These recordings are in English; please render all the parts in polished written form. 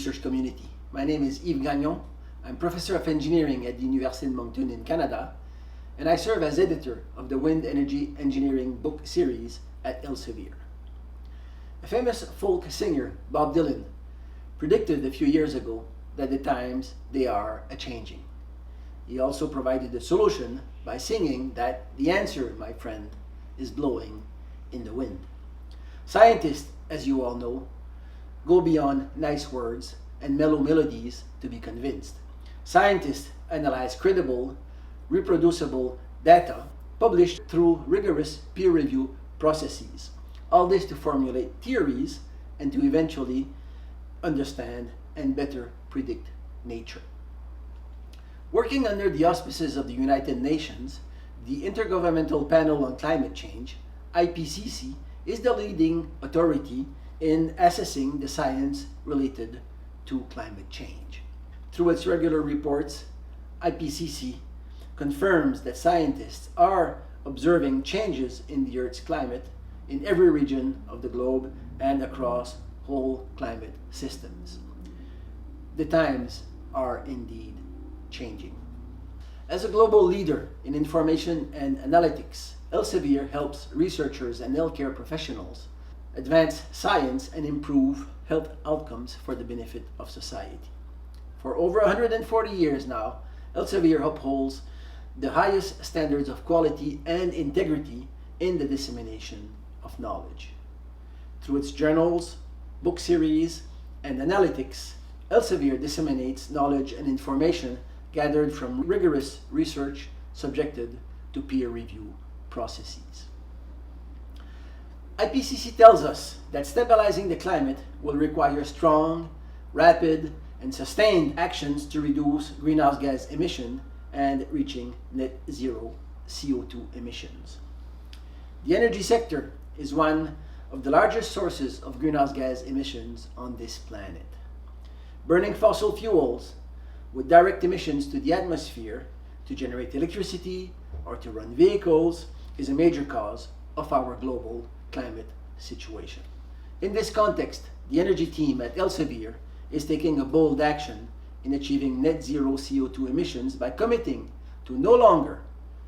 research community. My name is Yves Gagnon. I'm professor of engineering at the University of Moncton in Canada, and I serve as editor of the Wind Energy Engineering book series at Elsevier. A famous folk singer, Bob Dylan, predicted a few years ago that the times they are a-changing. He also provided the solution by singing that the answer, my friend, is blowing in the wind. Scientists, as you all know, go beyond nice words and mellow melodies to be convinced. Scientists analyze credible, reproducible data published through rigorous peer review processes. All this to formulate theories and to eventually understand and better predict nature. Working under the auspices of the United Nations, the Intergovernmental Panel on Climate Change, IPCC, is the leading authority in assessing the science related to climate change. Through its regular reports, IPCC confirms that scientists are observing changes in the Earth's climate in every region of the globe and across whole climate systems. The times are indeed changing. As a global leader in information and analytics, Elsevier helps researchers and healthcare professionals advance science and improve health outcomes for the benefit of society. For over 140 years now, Elsevier upholds the highest standards of quality and integrity in the dissemination of knowledge. Through its journals, book series, and analytics, Elsevier disseminates knowledge and information gathered from rigorous research subjected to peer review processes. IPCC tells us that stabilizing the climate will require strong, rapid, and sustained actions to reduce greenhouse gas emission and reaching net zero CO2 emissions. The energy sector is one of the largest sources of greenhouse gas emissions on this planet. Burning fossil fuels with direct emissions to the atmosphere to generate electricity or to run vehicles is a major cause of our global climate situation. In this context, the energy team at Elsevier is taking a bold action in achieving net zero CO2 emissions by committing to no longer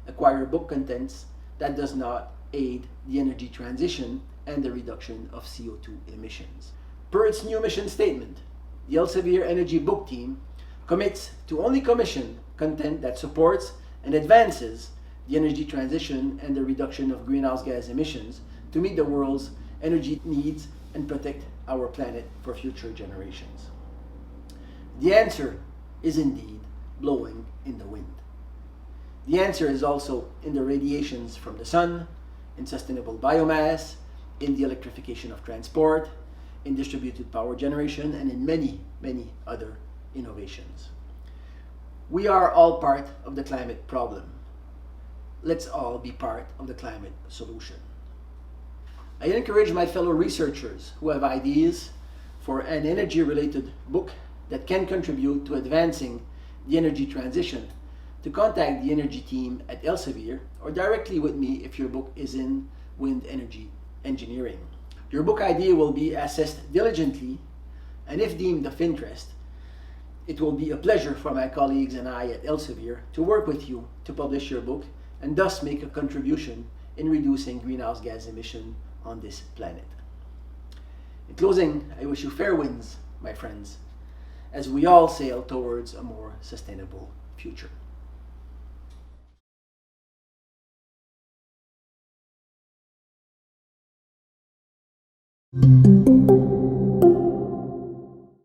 acquire book contents that does not aid the energy transition and the reduction of CO2 emissions. Per its new mission statement, the Elsevier Energy Book Team commits to only commission content that supports and advances the energy transition and the reduction of greenhouse gas emissions to meet the world's energy needs and protect our planet for future generations. The answer is indeed blowing in the wind. The answer is also in the radiations from the sun, in sustainable biomass, in the electrification of transport, in distributed power generation, and in many, many other innovations. We are all part of the climate problem. Let's all be part of the climate solution. I encourage my fellow researchers who have ideas for an energy-related book that can contribute to advancing the energy transition to contact the energy team at Elsevier or directly with me if your book is in wind energy engineering. Your book idea will be assessed diligently, and if deemed of interest, it will be a pleasure for my colleagues and I at Elsevier to work with you to publish your book and thus make a contribution in reducing greenhouse gas emission on this planet. In closing, I wish you fair winds, my friends, as we all sail towards a more sustainable future.